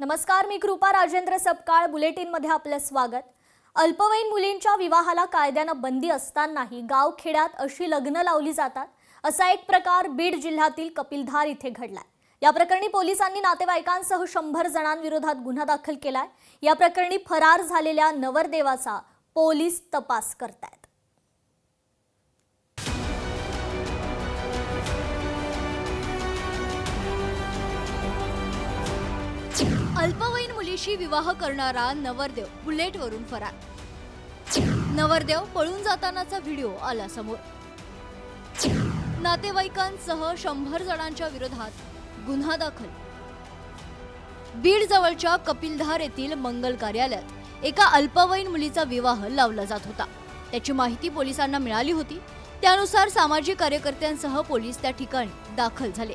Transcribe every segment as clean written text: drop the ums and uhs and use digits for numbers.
नमस्कार, मी कृपा राजेंद्र सपकाळ बुलेटिनमध्ये आपले स्वागत। अल्पवयीन मुलींच्या विवाहाला कायद्यानं बंदी असतानाही गावखेड्यात अशी लग्न लावली जातात असा एक प्रकार बीड जिल्ह्यातील कपिलधार इथे घडलाय। या प्रकरणी पोलिसांनी नातेवाईकांसह 100 जणांविरोधात गुन्हा दाखल केलाय। या प्रकरणी फरार झालेल्या नवरदेवाचा पोलीस तपास करतायत। अल्पवयीन मुलीशी विवाह करणारा नवरदेव बुलेटवरून फरार। नवरदेव पळून जातानाचा व्हिडिओ आला समोर। नातेवाईकांसह 100 जणांच्या विरोधात गुन्हा दाखल। बीड जवळच्या कपिलधार येथील मंगल कार्यालयात एका अल्पवयीन मुलीचा विवाह लावला जात होता। त्याची माहिती पोलिसांना मिळाली होती। त्यानुसार सामाजिक कार्यकर्त्यांसह पोलीस त्या ठिकाणी दाखल झाले।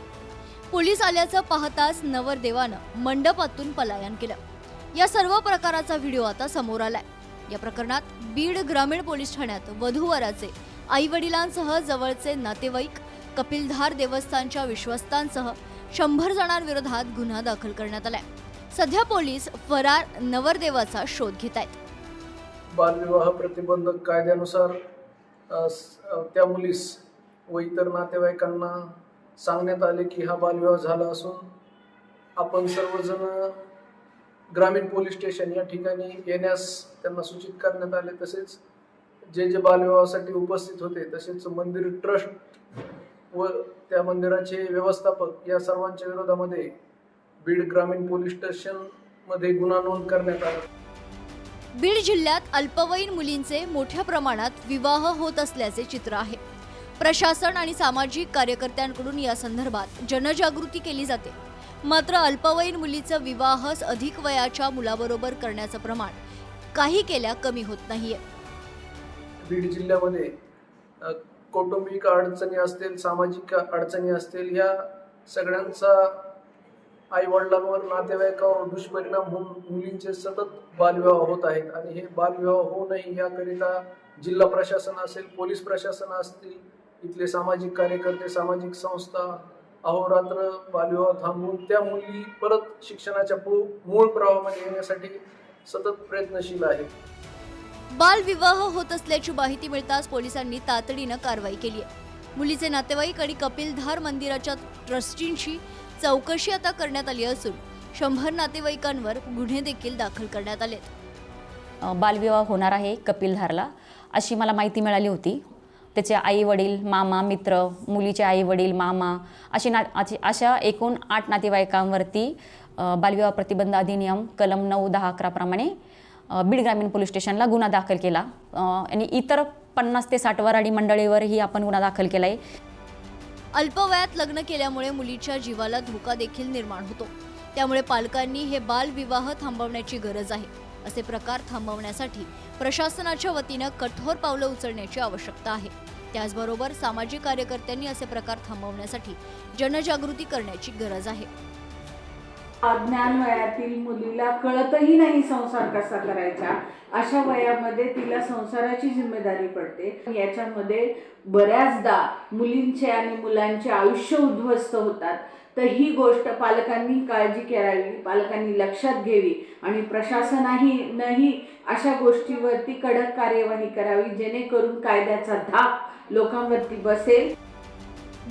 पोलीस आल्याचं पाहताच नवरदेवानं मंडपातून पलायन केलं। या सर्व प्रकाराचा व्हिडिओ आता समोर आलाय। या प्रकरणात बीड ग्रामीण पोलीस ठाण्यात वधूवराचे आई-वडिलांसह जवळचे नातेवाईक, कपिलधार देवस्थानच्या विश्वस्तांसह 100 जणांविरोधात गुन्हा दाखल करण्यात आलाय। सध्या पोलीस फरार नवरदेवाचा शोध घेतायत। बालविवाह प्रतिबंधक कायद्यानुसार त्या मुलीस व इतर नातेवाईकांना सांगण्यात आले की हा बालविवाह झाला असून आपण सर्वजण ग्रामीण पोलीस स्टेशन या ठिकाणी येण्यास त्यांना सूचित करण्यात आले। तसेच जे बालविवाहासाठी उपस्थित होते तसेच मंदिर ट्रस्ट व त्या मंदिराचे व्यवस्थापक या सर्वांच्या विरोधामध्ये बीड ग्रामीण पोलीस स्टेशन मध्ये गुन्हा नोंद करण्यात आला। बीड जिल्ह्यात अल्पवयीन मुलींचे मोठ्या प्रमाणात विवाह होत असल्याचे चित्र आहे। प्रशासन आणि सामाजिक कार्यकर्त्यांकडून या संदर्भात जनजागृती केली जाते। मात्र अल्पवयीन मुलीचा विवाह अधिक वयाच्या मुलाबरोबर करण्याचं प्रमाण काही केल्या कमी होत नाहीये। बीड जिल्ह्यामध्ये कौटुंबिक अडचणी असतील, सामाजिक अडचणी असतील, या सगळ्यांचा आई वडिलांवर, नातेवाईकांवर दुष्परिणाम होऊन मुलींचे सतत बालविवाह होत आहेत। आणि हे बालविवाह होऊ नये याकरिता जिल्हा प्रशासन असेल, पोलीस प्रशासन असतील, इथले सामाजिक कार्यकर्ते, सामाजिक संस्था अहोरात्र बालविवाह थांबवून त्या मुली परत शिक्षणाच्या मूळ प्रवाहामध्ये येण्यासाठी सतत प्रयत्नशील आहेत। बालविवाह होत असल्याची माहिती मिळताच पोलिसांनी तातडीनं कारवाई केली आहे। मुलीचे नातेवाईक आणि कपिलधार मंदिराच्या ट्रस्टींची चौकशी आता करण्यात आली असून 100 नातेवाईकांवर गुन्हे देखील दाखल करण्यात आलेत। बालविवाह होणार आहे कपिलधारला अशी मला माहिती मिळाली होती। त्याचे आई वडील, मामा, मित्र, मुलीचे आई वडील, मामा अशा एकूण 8 नातेवाईकांवरती बालविवाह प्रतिबंध अधिनियम कलम 9, 10, 11 प्रमाणे बीड ग्रामीण पोलीस स्टेशनला गुन्हा दाखल केला। आणि इतर 50 ते 60 वराडी मंडळीवरही आपण गुन्हा दाखल केला आहे। अल्पवयात लग्न केल्यामुळे मुलीच्या जीवाला धोका देखील निर्माण होतो। त्यामुळे पालकांनी हे बालविवाह थांबवण्याची गरज आहे। असे प्रकार थांबवण्यासाठी प्रशासनाच्या वतीने कठोर पावलं उचलण्याची आवश्यकता आहे। त्याचबरोबर सामाजिक कार्यकर्त्यांनी असे प्रकार थांबवण्यासाठी जनजागृती करण्याची गरज आहे। अज्ञान वयातील मुलीला कळतही नाही संसार कसा करायचा, अशा वयामध्ये तिला संसाराची जिम्मेदारी पडते। याच्यामध्ये बऱ्याचदा मुलींचे आणि मुलांचे आयुष्य उद्ध्वस्त होतात। तर ही गोष्ट पालकांनी काळजी करावी, पालकांनी लक्षात घ्यावी आणि प्रशासनाने अशा गोष्टीवरती कडक कार्यवाही करावी, जेणेकरून कायद्याचा धाक लोकांवरती बसेल।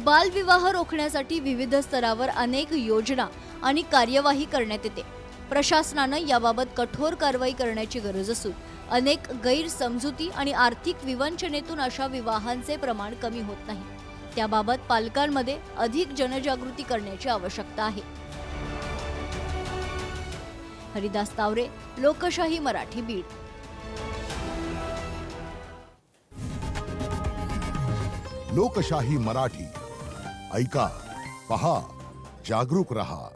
बालविवाह रोखण्यासाठी विविध स्तरावर अनेक योजना आणि कार्यवाही करण्यात येते। प्रशासनानं याबाबत कठोर कारवाई करण्याची गरज असून अनेक गैरसमजुती आणि आर्थिक विवंचनेतून अशा विवाहांचे प्रमाण कमी होत नाही। त्याबाबत पालकांमध्ये अधिक जनजागृती करण्याची आवश्यकता आहे। हरिदास तावरे, लोकशाही मराठी, बीड। लोकशाही मराठी ऐका, पहा, जागरूक रहा।